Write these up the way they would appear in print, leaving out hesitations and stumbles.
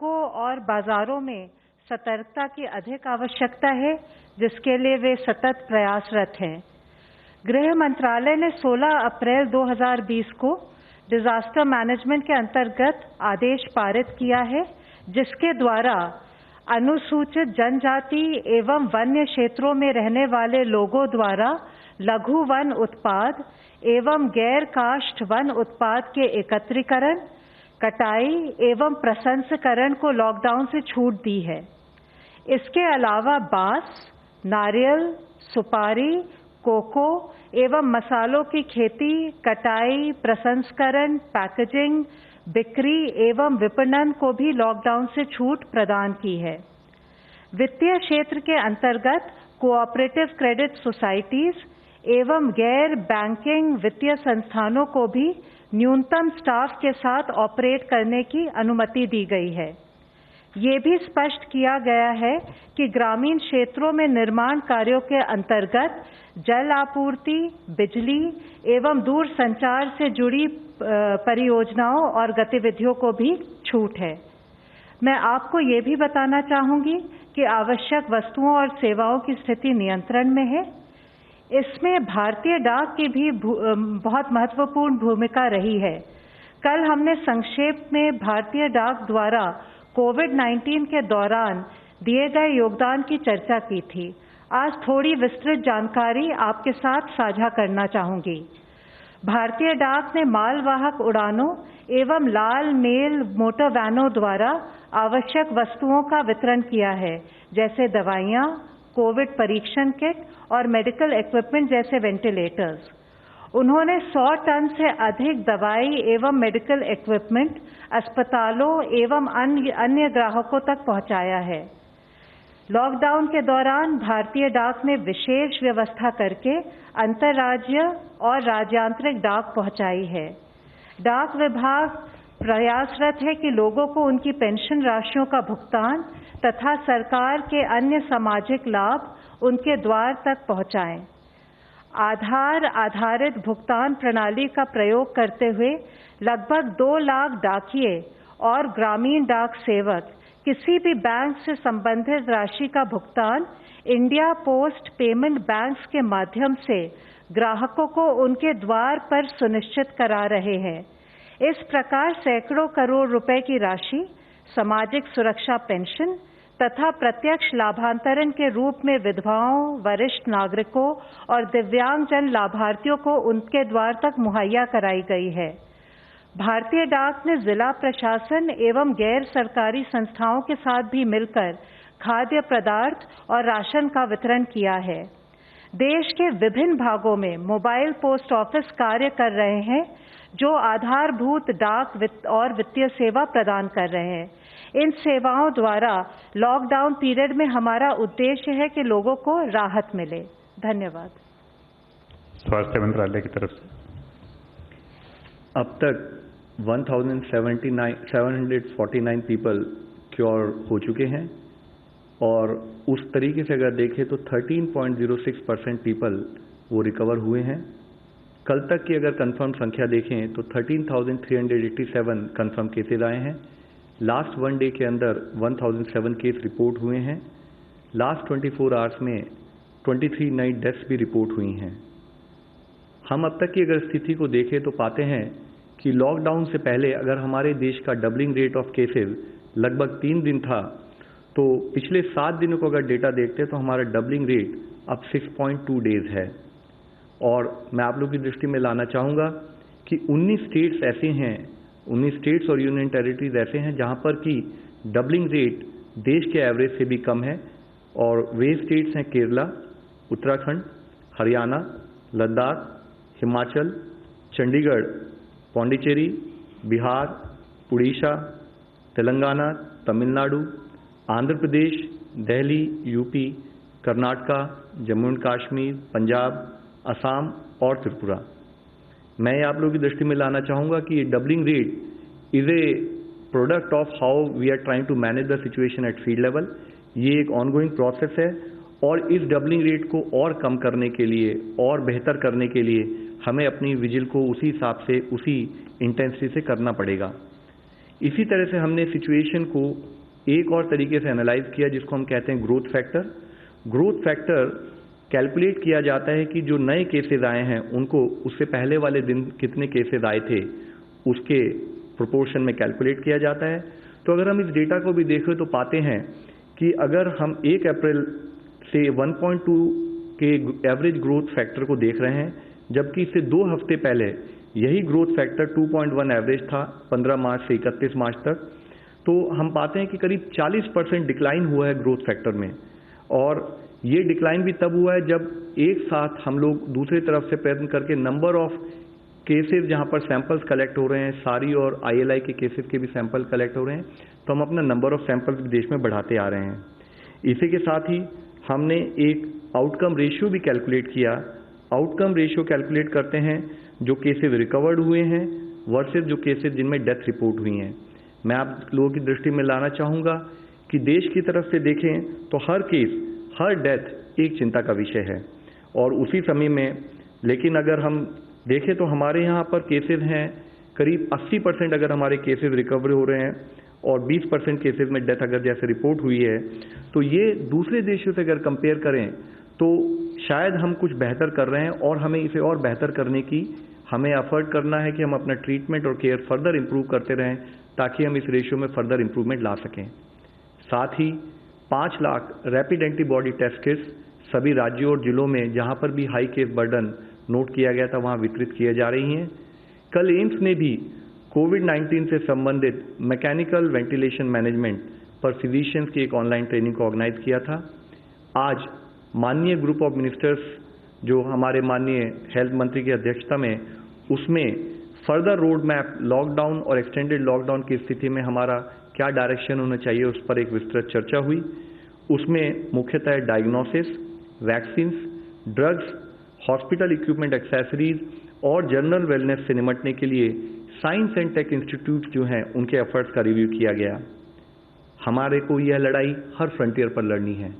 को और बाजारों में सतर्कता की अधिक आवश्यकता है, जिसके लिए वे सतत प्रयासरत हैं। गृह मंत्रालय ने 16 अप्रैल 2020 को डिजास्टर मैनेजमेंट के अंतर्गत आदेश पारित किया है, जिसके द्वारा अनुसूचित जनजाति एवं वन्य क्षेत्रों में रहने वाले लोगों द्वारा लघु वन उत्पाद एवं गैर काष्ठ वन उत्पाद के एकत्रीकरण, कटाई एवं प्रसंस्करण को लॉकडाउन से छूट दी है। इसके अलावा बांस, नारियल, सुपारी, कोको एवं मसालों की खेती, कटाई, प्रसंस्करण, पैकेजिंग, बिक्री एवं विपणन को भी लॉकडाउन से छूट प्रदान की है। वित्तीय क्षेत्र के अंतर्गत कोऑपरेटिव क्रेडिट सोसाइटीज एवं गैर बैंकिंग वित्तीय संस्थानों को भी न्यूनतम स्टाफ के साथ ऑपरेट करने की अनुमति दी गई है। ये भी स्पष्ट किया गया है कि ग्रामीण क्षेत्रों में निर्माण कार्यों के अंतर्गत जल आपूर्ति, बिजली एवं दूर संचार से जुड़ी परियोजनाओं और गतिविधियों को भी छूट है। मैं आपको ये भी बताना चाहूँगी कि आवश्यक वस्तुओं और सेवाओं की स्थिति नियंत्रण में है। इसमें भारतीय डाक की भी बहुत महत्वपूर्ण भूमिका रही है। कल हमने संक्षेप में भारतीय डाक द्वारा कोविड-19 के दौरान दिए गए योगदान की चर्चा की थी। आज थोड़ी विस्तृत जानकारी आपके साथ साझा करना चाहूँगी। भारतीय डाक ने मालवाहक उड़ानों एवं लाल मेल मोटर वैनों द्वारा आवश्यक वस्तुओं का वितरण किया है, जैसे दवाइयाँ, कोविड परीक्षण किट और मेडिकल इक्विपमेंट जैसे वेंटिलेटर्स। उन्होंने 100 टन से अधिक दवाई एवं मेडिकल इक्विपमेंट अस्पतालों एवं अन्य ग्राहकों तक पहुंचाया है। लॉकडाउन के दौरान भारतीय डाक ने विशेष व्यवस्था करके अंतर्राज्यीय और राज्यांतरिक डाक पहुंचाई है। डाक विभाग प्रयासरत है कि लोगों को उनकी पेंशन राशियों का भुगतान तथा सरकार के अन्य सामाजिक लाभ उनके द्वार तक पहुंचाएं। आधार आधारित भुगतान प्रणाली का प्रयोग करते हुए लगभग 2 लाख डाकिये और ग्रामीण डाक सेवक किसी भी बैंक से संबंधित राशि का भुगतान इंडिया पोस्ट पेमेंट बैंक्स के माध्यम से ग्राहकों को उनके द्वार पर सुनिश्चित करा रहे हैं। इस प्रकार सैकड़ों करोड़ रुपए की राशि सामाजिक सुरक्षा पेंशन तथा प्रत्यक्ष लाभांतरण के रूप में विधवाओं, वरिष्ठ नागरिकों और दिव्यांगजन लाभार्थियों को उनके द्वार तक मुहैया कराई गई है। भारतीय डाक ने जिला प्रशासन एवं गैर सरकारी संस्थाओं के साथ भी मिलकर खाद्य पदार्थ और राशन का वितरण किया है। देश के विभिन्न भागों में मोबाइल पोस्ट ऑफिस कार्य कर रहे हैं, जो आधारभूत डाक और वित्तीय सेवा प्रदान कर रहे हैं। इन सेवाओं द्वारा लॉकडाउन पीरियड में हमारा उद्देश्य है कि लोगों को राहत मिले। धन्यवाद। स्वास्थ्य मंत्रालय की तरफ से अब तक 1749 पीपल क्योर हो चुके हैं और उस तरीके से अगर देखें तो 13.06% पीपल वो रिकवर हुए हैं। कल तक की अगर कंफर्म संख्या देखें तो 13,387 कंफर्म केसेज आए हैं। लास्ट 1 डे के अंदर 1007 केस रिपोर्ट हुए हैं। लास्ट 24 आवर्स में 23 नई डेथ्स भी रिपोर्ट हुई हैं। हम अब तक की अगर स्थिति को देखें तो पाते हैं कि लॉकडाउन से पहले अगर हमारे देश का डबलिंग रेट ऑफ केसेज लगभग 3 दिन था, तो पिछले 7 दिनों को अगर डेटा देखते हैं तो हमारा डबलिंग रेट अब 6.2 डेज है। और मैं आप लोगों की दृष्टि में लाना चाहूँगा कि 19 स्टेट्स ऐसे हैं, 19 स्टेट्स और यूनियन टेरिटरीज ऐसे हैं जहाँ पर कि डबलिंग रेट देश के एवरेज से भी कम है। और वे स्टेट्स हैं केरला, उत्तराखंड, हरियाणा, लद्दाख, हिमाचल, चंडीगढ़, पौंडीचेरी, बिहार, उड़ीसा, तेलंगाना, तमिलनाडु, आंध्र प्रदेश, दिल्ली, यूपी, कर्नाटका, जम्मू एंड कश्मीर, पंजाब, असम और त्रिपुरा। मैं आप लोगों की दृष्टि में लाना चाहूँगा कि ये doubling rate is a product of how we are trying to manage the situation at field level. ये एक ऑनगोइंग प्रोसेस है और इस डबलिंग रेट को और कम करने के लिए और बेहतर करने के लिए हमें अपनी विजिल को उसी हिसाब से, उसी इंटेंसिटी से करना पड़ेगा। इसी तरह से हमने सिचुएशन को एक और तरीके से एनालाइज किया जिसको हम कहते हैं growth factor. Growth factor calculate किया जाता है कि जो नए केसेस आए हैं उनको उससे पहले वाले दिन कितने केसेस आए थे उसके प्रोपोर्शन में कैलकुलेट किया जाता है। तो अगर हम इस डेटा को भी देखें तो पाते हैं कि अगर हम 1 अप्रैल से 1.2 के एवरेज ग्रोथ फैक्टर को देख रहे हैं, जबकि इससे 2 हफ्ते पहले यही ग्रोथ फैक्टर 2.1 एवरेज था 15 मार्च से 31 मार्च तक, तो हम पाते हैं कि करीब 40% डिक्लाइन हुआ है ग्रोथ फैक्टर में। और ये डिक्लाइन भी तब हुआ है जब एक साथ हम लोग दूसरी तरफ से प्रयत्न करके नंबर ऑफ केसेस जहां पर सैंपल्स कलेक्ट हो रहे हैं, सारी और ILI के केसेस के भी सैंपल कलेक्ट हो रहे हैं, तो हम अपना नंबर ऑफ सैंपल्स भी देश में बढ़ाते आ रहे हैं। इसी के साथ ही हमने एक आउटकम रेशियो भी कैलकुलेट किया। आउटकम रेशियो कैलकुलेट करते हैं जो केसेस रिकवर्ड हुए हैं वर्सेस जो केसेस जिनमें डेथ रिपोर्ट हुई हैं। मैं आप लोगों की दृष्टि में लाना चाहूँगा कि देश की तरफ से देखें तो हर केस, हर डेथ एक चिंता का विषय है। और उसी समय में लेकिन अगर हम देखें तो हमारे यहाँ पर केसेस हैं करीब 80% अगर हमारे केसेस रिकवर हो रहे हैं और 20% केसेस में डेथ अगर जैसे रिपोर्ट हुई है, तो ये दूसरे देशों से अगर कंपेयर करें तो शायद हम कुछ बेहतर कर रहे हैं और हमें इसे और बेहतर करने की हमें एफर्ट करना है कि हम अपना ट्रीटमेंट और केयर फर्दर इंप्रूव करते रहें ताकि हम इस रेशियो में फर्दर इंप्रूवमेंट ला सकें। साथ ही 5 lakh rapid antibody test kits सभी राज्यों और जिलों में जहां पर भी हाई केस बर्डन नोट किया गया था वहां वितरित किए जा रही हैं। कल एम्स ने भी कोविड-19 से संबंधित मैकेनिकल वेंटिलेशन मैनेजमेंट पर फिजिशियंस की एक ऑनलाइन ट्रेनिंग को ऑर्गेनाइज किया था। आज माननीय ग्रुप ऑफ मिनिस्टर्स जो हमारे माननीय हेल्थ मंत्री की अध्यक्षता में, उसमें फर्दर रोड मैप लॉकडाउन और एक्सटेंडेड लॉकडाउन की स्थिति में हमारा क्या डायरेक्शन होना चाहिए उस पर एक विस्तृत चर्चा हुई। उसमें मुख्यतः diagnosis, vaccines, drugs, hospital equipment accessories और जनरल वेलनेस से निपटने के लिए साइंस एंड टेक इंस्टीट्यूट जो हैं उनके एफर्ट्स का रिव्यू किया गया। हमारे को यह लड़ाई हर फ्रंटियर पर लड़नी है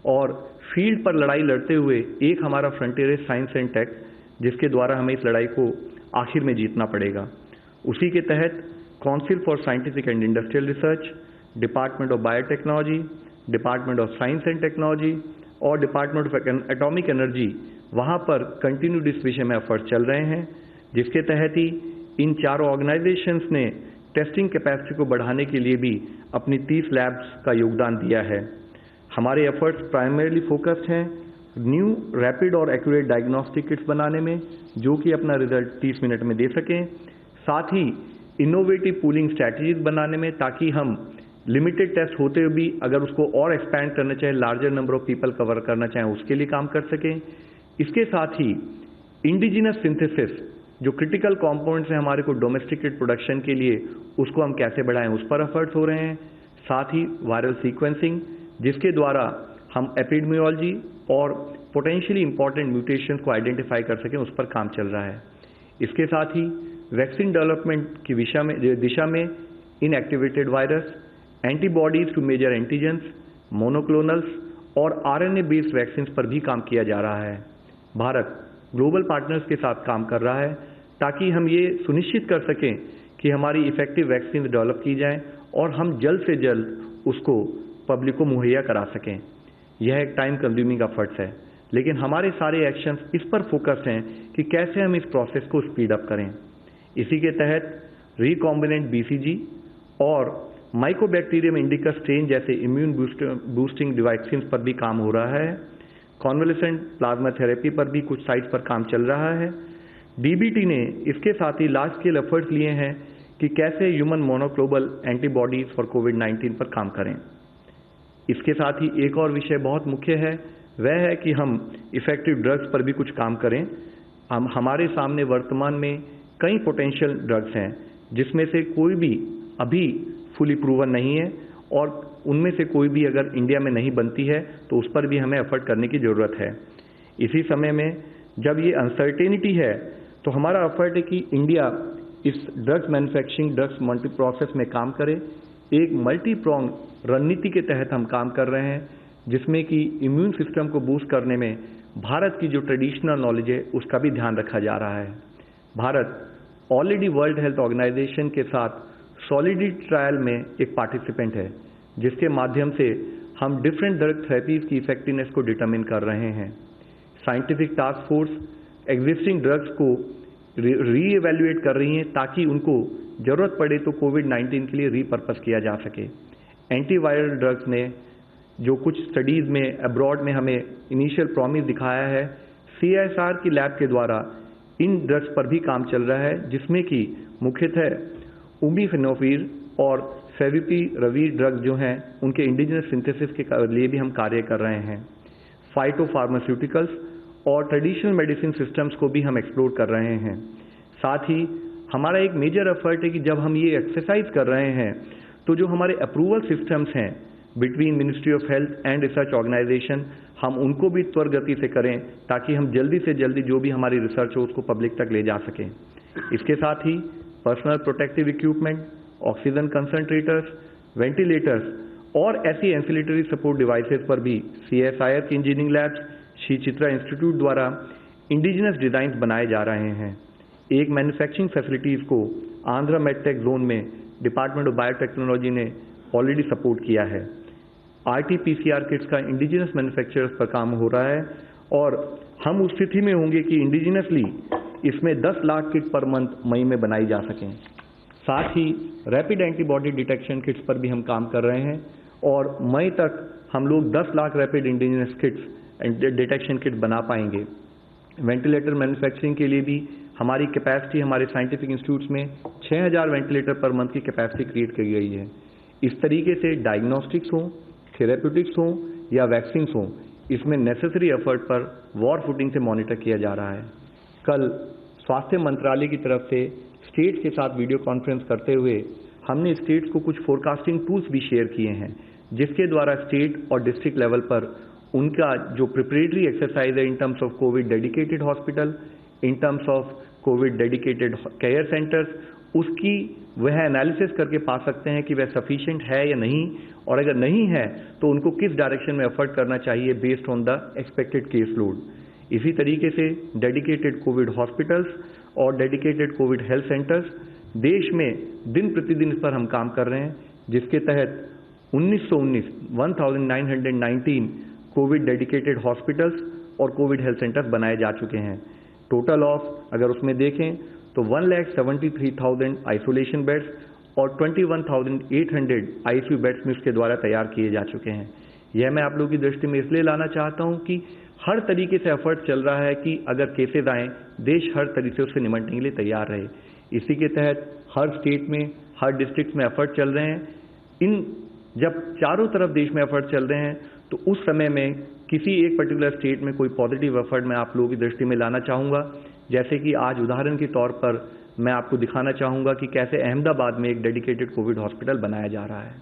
और फील्ड पर लड़ाई लड़ते हुए एक हमारा फ्रंटियर है साइंस एंड टेक, जिसके द्वारा हमें इस लड़ाई को आखिर में जीतना पड़ेगा। उसी के तहत council for scientific and industrial research, department of biotechnology, department of science and technology और डिपार्टमेंट ऑफ एटॉमिक एनर्जी, वहाँ पर कंटिन्यूड इस विषय में एफर्ट चल रहे हैं, जिसके तहत ही इन चारों ऑर्गेनाइजेशंस ने टेस्टिंग कैपेसिटी को बढ़ाने के लिए भी अपनी 30 लैब्स का योगदान दिया है। हमारे एफर्ट्स प्राइमरीली फोकस्ड हैं न्यू रैपिड और एक्यूरेट डायग्नोस्टिक किट्स बनाने में, जो कि अपना रिजल्ट 30 मिनट में दे सकें। साथ ही इनोवेटिव पूलिंग स्ट्रैटेजीज बनाने में, ताकि हम लिमिटेड टेस्ट होते हुए भी अगर उसको और एक्सपैंड करना चाहें, larger number of people cover करना चाहें, उसके लिए काम कर सकें। इसके साथ ही इंडिजिनस सिंथेसिस जो क्रिटिकल कंपोनेंट्स हैं हमारे को डोमेस्टिकेट प्रोडक्शन के लिए, उसको हम कैसे बढ़ाएं, उस पर एफर्ट्स हो रहे हैं। साथ ही वायरल सीक्वेंसिंग, जिसके द्वारा हम एपिडेमियोलॉजी और पोटेंशियली इंपॉर्टेंट म्यूटेशंस को आइडेंटिफाई कर सकें, उस पर काम चल रहा है। इसके साथ ही वैक्सीन डेवलपमेंट की दिशा में inactivated virus, antibodies to major antigens, monoclonals और RNA बेस्ड वैक्सीन पर भी काम किया जा रहा है। भारत ग्लोबल पार्टनर्स के साथ काम कर रहा है ताकि हम ये सुनिश्चित कर सकें कि हमारी इफेक्टिव वैक्सीन डेवलप की जाएं और हम जल्द से जल्द उसको पब्लिक को मुहैया करा सकें। यह एक टाइम कंज्यूमिंग एफर्ट्स है, लेकिन हमारे सारे एक्शंस इस पर फोकस्ड हैं कि कैसे हम इस प्रोसेस को स्पीड अप करें। इसी के तहत रिकॉम्बिनेंट BCG और माइकोबैक्टीरियम इंडिका स्ट्रेन जैसे इम्यून बूस्टिंग वैक्सीन पर भी काम हो रहा है। कॉन्वलेसेंट प्लाज्मा थेरेपी पर भी कुछ साइट्स पर काम चल रहा है। DBT ने इसके साथ ही लार्ज स्केल एफर्ट्स लिए हैं कि कैसे ह्यूमन मोनोक्लोनल एंटीबॉडीज फॉर कोविड-19 पर काम करें। इसके साथ ही एक और विषय बहुत मुख्य है, वह है कि हम इफेक्टिव ड्रग्स पर भी कुछ काम करें। हमारे सामने वर्तमान में कई पोटेंशियल ड्रग्स हैं, जिसमें से कोई भी अभी फुली प्रूवन नहीं है और उनमें से कोई भी अगर इंडिया में नहीं बनती है तो उस पर भी हमें एफर्ट करने की ज़रूरत है। इसी समय में जब ये अनसर्टेनिटी है तो हमारा एफर्ट है कि इंडिया इस drugs manufacturing, drugs multi process में काम करे। एक मल्टी प्रोंग रणनीति के तहत हम काम कर रहे हैं, जिसमें कि इम्यून सिस्टम को बूस्ट करने में भारत की जो ट्रेडिशनल नॉलेज है उसका भी ध्यान रखा जा रहा है। Bharat already World Health Organization के साथ सॉलिडिटी ट्रायल में एक पार्टिसिपेंट है, जिसके माध्यम से हम डिफरेंट ड्रग थेरेपीज की इफेक्टिवनेस को डिटरमिन कर रहे हैं। Scientific task force existing drugs को रीएवैल्यूएट कर रही हैं ताकि उनको जरूरत पड़े तो कोविड-19 के लिए रीपर्पस किया जा सके। एंटीवायरल ड्रग्स ने जो कुछ स्टडीज में अब्रॉड में हमें इनिशियल प्रॉमिस दिखाया है, CSR की लैब के द्वारा इन ड्रग्स पर भी काम चल रहा है, जिसमें कि मुख्यतः उमिफेनोफिर और फेविपिराविर ड्रग्स जो हैं उनके इंडिजिनस सिंथेसिस के लिए भी हम कार्य कर रहे हैं। फाइटोफार्मास्यूटिकल्स और ट्रेडिशनल मेडिसिन सिस्टम्स को भी हम एक्सप्लोर कर रहे हैं। साथ ही हमारा एक मेजर एफर्ट है कि जब हम ये एक्सरसाइज कर रहे हैं तो जो हमारे अप्रूवल सिस्टम्स हैं between ministry of health and research organization, हम उनको भी त्वरित गति से करें ताकि हम जल्दी से जल्दी जो भी हमारी रिसर्च हो उसको पब्लिक तक ले जा सकें। इसके साथ ही personal protective equipment, oxygen concentrators, ventilators और ऐसी एंसिलेटरी सपोर्ट डिवाइसेस पर भी CSIR की engineering labs, Shri Chitra institute द्वारा इंडिजिनस डिजाइन बनाए जा रहे हैं। एक मैन्युफैक्चरिंग फैसिलिटीज को आंध्रा मेडटेक जोन में डिपार्टमेंट ऑफ बायोटेक्नोलॉजी ने ऑलरेडी सपोर्ट किया है। RT-PCR किट्स का इंडिजिनस मैन्युफैक्चरर्स पर काम हो रहा है और हम उस स्थिति में होंगे कि इंडिजिनसली इसमें 10 लाख किट पर मंथ मई में बनाई जा सकें। साथ ही रैपिड एंटीबॉडी डिटेक्शन किट्स पर भी हम काम कर रहे हैं और मई तक हम लोग 10 lakh rapid indigenous kits detection kit बना पाएंगे। वेंटिलेटर मैन्युफैक्चरिंग के लिए भी हमारी कैपेसिटी हमारे साइंटिफिक इंस्टीट्यूट्स में 6000 वेंटिलेटर पर मंथ की कैपेसिटी क्रिएट की गई है। इस तरीके से डायग्नोस्टिक्स हो, थेरेप्यूटिक्स हो या वैक्सीन हो, इसमें नेसेसरी एफर्ट पर वॉर फुटिंग से मॉनिटर किया जा रहा है। कल स्वास्थ्य मंत्रालय की तरफ से स्टेट्स के साथ वीडियो कॉन्फ्रेंस करते हुए हमने स्टेट्स को कुछ फोरकास्टिंग टूल्स भी शेयर किए हैं, जिसके द्वारा स्टेट और डिस्ट्रिक्ट लेवल पर उनका जो प्रिपरेटरी एक्सरसाइज है in terms of Covid dedicated hospital, in terms of Covid dedicated care centres, उसकी वह एनालिसिस करके पा सकते हैं कि वह सफिशिएंट है या नहीं, और अगर नहीं है तो उनको किस डायरेक्शन में एफर्ट करना चाहिए based on the expected case load. इसी तरीके से डेडिकेटेड कोविड हॉस्पिटल्स और डेडिकेटेड कोविड हेल्थ सेंटर्स देश में दिन प्रतिदिन इस पर हम काम कर रहे हैं, जिसके तहत 1919 कोविड डेडिकेटेड हॉस्पिटल्स और कोविड हेल्थ सेंटर्स बनाए जा चुके हैं। टोटल ऑफ अगर उसमें देखें तो 1,73,000 आइसोलेशन बेड्स और 21,800 ICU बेड्स में उसके द्वारा तैयार किए जा चुके हैं। यह मैं आप लोगों की दृष्टि में इसलिए लाना चाहता हूं कि हर तरीके से एफर्ट चल रहा है कि अगर केसेज आएँ देश हर तरीके से उससे निपटने के लिए तैयार रहे। इसी के तहत हर स्टेट में, हर डिस्ट्रिक्ट में एफर्ट चल रहे हैं। जब चारों तरफ देश में एफर्ट चल रहे हैं तो उस समय में किसी एक पर्टिकुलर स्टेट में कोई पॉजिटिव एफर्ट मैं आप लोगों की दृष्टि में लाना चाहूँगा। जैसे कि आज उदाहरण के तौर पर मैं आपको दिखाना चाहूँगा कि कैसे अहमदाबाद में एक डेडिकेटेड कोविड हॉस्पिटल बनाया जा रहा है।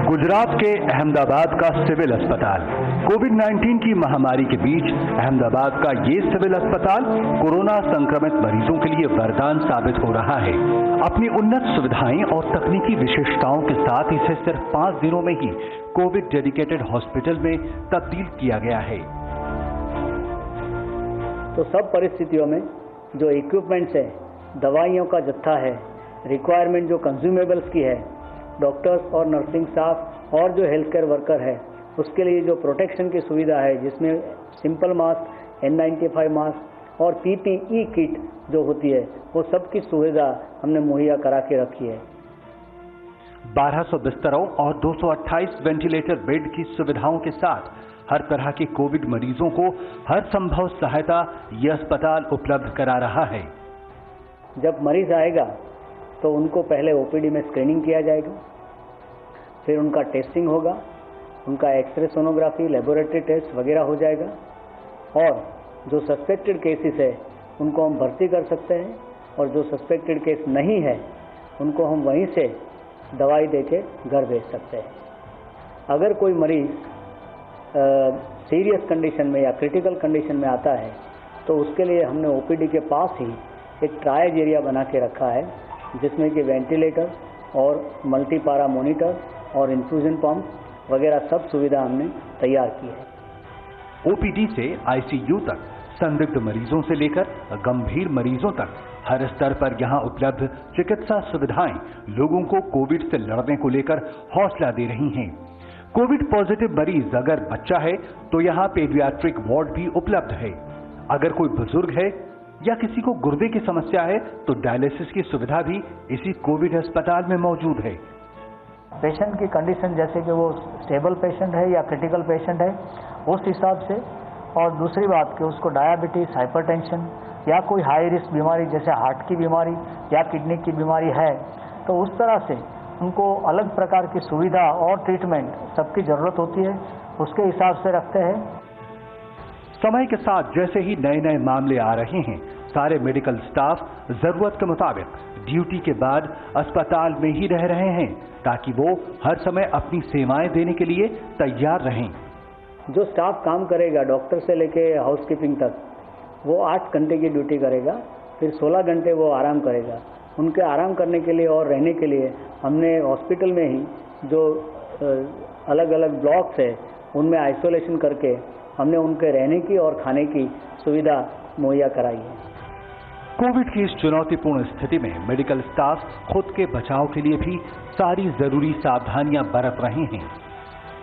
गुजरात के अहमदाबाद का सिविल अस्पताल कोविड-19 की महामारी के बीच अहमदाबाद का ये सिविल अस्पताल कोरोना संक्रमित मरीजों के लिए वरदान साबित हो रहा है। अपनी उन्नत सुविधाएं और तकनीकी विशेषताओं के साथ इसे सिर्फ 5 दिनों में ही कोविड डेडिकेटेड हॉस्पिटल में तब्दील किया गया है। तो सब परिस्थितियों में जो इक्विपमेंट्स है, दवाइयों का जत्था है, रिक्वायरमेंट जो कंज्यूमेबल्स की है, डॉक्टर्स और नर्सिंग स्टाफ और जो हेल्थ केयर वर्कर है, उसके लिए जो प्रोटेक्शन की सुविधा है, जिसमें सिंपल मास्क, N95 मास्क और PPE किट जो होती है, वो सब की सुविधा हमने मुहैया करा के रखी है। 1200 बिस्तरों और 228 वेंटिलेटर बेड की सुविधाओं के साथ हर तरह के कोविड मरीजों को हर संभव सहायता यह अस्पताल उपलब्ध करा रहा है। जब मरीज आएगा तो उनको पहले OPD में स्क्रीनिंग किया जाएगा, फिर उनका टेस्टिंग होगा, उनका एक्सरे सोनोग्राफी, लेबोरेटरी टेस्ट वगैरह हो जाएगा, और जो सस्पेक्टेड केसेस है उनको हम भर्ती कर सकते हैं, और जो सस्पेक्टेड केस नहीं है उनको हम वहीं से दवाई देके घर भेज सकते हैं। अगर कोई मरीज सीरियस कंडीशन में या क्रिटिकल कंडीशन में आता है तो उसके लिए हमने OPD के पास ही एक ट्रायज एरिया बना के रखा है, जिसमें कि वेंटिलेटर और मल्टीपारा मॉनिटर और इन्फ्यूजन पंप वगैरह सब सुविधा हमने तैयार की है। OPD से ICU तक संदिग्ध मरीजों से लेकर गंभीर मरीजों तक हर स्तर पर यहां उपलब्ध चिकित्सा सुविधाएं लोगों को कोविड से लड़ने को लेकर हौसला दे रही हैं। कोविड पॉजिटिव मरीज अगर बच्चा है तो यहां पेडियाट्रिक वार्ड भी उपलब्ध है। अगर कोई बुजुर्ग है या किसी को गुर्दे की समस्या है तो डायलिसिस की सुविधा भी इसी कोविड अस्पताल में मौजूद है। पेशेंट की कंडीशन जैसे कि वो स्टेबल पेशेंट है या क्रिटिकल पेशेंट है उस हिसाब से, और दूसरी बात कि उसको डायबिटीज, हाइपरटेंशन या कोई हाई रिस्क बीमारी जैसे हार्ट की बीमारी या किडनी की बीमारी है, तो उस तरह से उनको अलग प्रकार की सुविधा और ट्रीटमेंट सबकी जरूरत होती है, उसके हिसाब से रखते हैं। समय के साथ जैसे ही नए नए मामले आ रहे हैं, सारे मेडिकल स्टाफ जरूरत के मुताबिक ड्यूटी के बाद अस्पताल में ही रह रहे हैं ताकि वो हर समय अपनी सेवाएं देने के लिए तैयार रहें। जो स्टाफ काम करेगा डॉक्टर से लेके हाउसकीपिंग तक, वो 8 घंटे की ड्यूटी करेगा, फिर 16 घंटे वो आराम करेगा। उनके आराम करने के लिए और रहने के लिए हमने हॉस्पिटल में ही जो अलग अलग ब्लॉक्स है उनमें आइसोलेशन करके हमने उनके रहने की और खाने की सुविधा मुहैया कराई है। कोविड की इस चुनौतीपूर्ण स्थिति में मेडिकल स्टाफ खुद के बचाव के लिए भी सारी जरूरी सावधानियां बरत रहे हैं।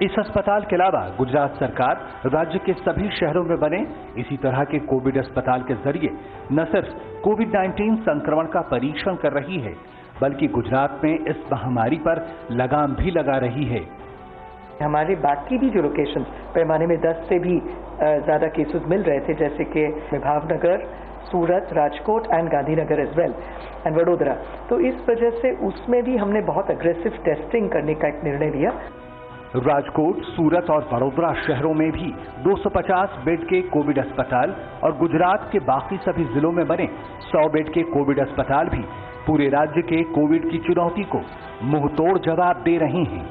इस अस्पताल के अलावा गुजरात सरकार राज्य के सभी शहरों में बने इसी तरह के कोविड अस्पताल के जरिए न सिर्फ कोविड-19 संक्रमण का परीक्षण कर रही है, बल्कि गुजरात में इस महामारी पर लगाम भी लगा रही है। हमारे बाकी भी जो लोकेशंस पैमाने में 10 से भी ज़्यादा केसेस मिल रहे थे, जैसे कि Bhavnagar, Surat, Rajkot and Gandhinagar as well and Vadodara, तो इस वजह से उसमें भी हमने बहुत अग्रेसिव टेस्टिंग करने का एक निर्णय लिया। राजकोट, सूरत और वडोदरा शहरों में भी 250 बेड के कोविड अस्पताल और गुजरात के बाकी सभी जिलों में बने 100 बेड के कोविड अस्पताल भी पूरे राज्य के कोविड की चुनौती को मुंहतोड़ जवाब दे रहे हैं।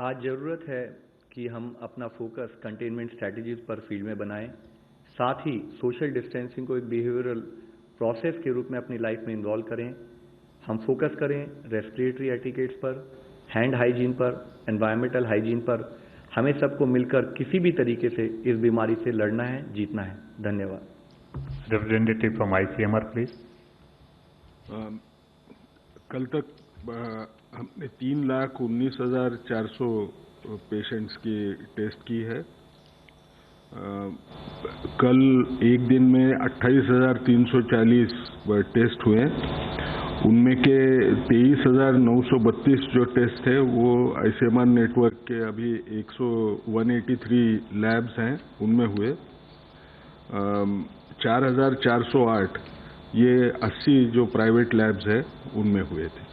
आज जरूरत है कि हम अपना फोकस कंटेनमेंट स्ट्रैटेजीज पर फील्ड में बनाएं, साथ ही सोशल डिस्टेंसिंग को एक बिहेवियरल प्रोसेस के रूप में अपनी लाइफ में इन्वॉल्व करें। हम फोकस करें रेस्पिरेटरी एटिकेट्स पर, हैंड हाइजीन पर, एनवायरमेंटल हाइजीन पर। हमें सबको मिलकर किसी भी तरीके से इस बीमारी से लड़ना है, जीतना है। धन्यवाद। Representative from ICMR please. कल तक हमने 3,19,400 पेशेंट्स की टेस्ट की है। कल एक दिन में 28,340 टेस्ट हुए, उनमें के 23,932 जो टेस्ट है वो ICMR नेटवर्क के अभी 183 लैब्स हैं उनमें हुए। 4,408 ये 80 जो प्राइवेट लैब्स है उनमें हुए थे।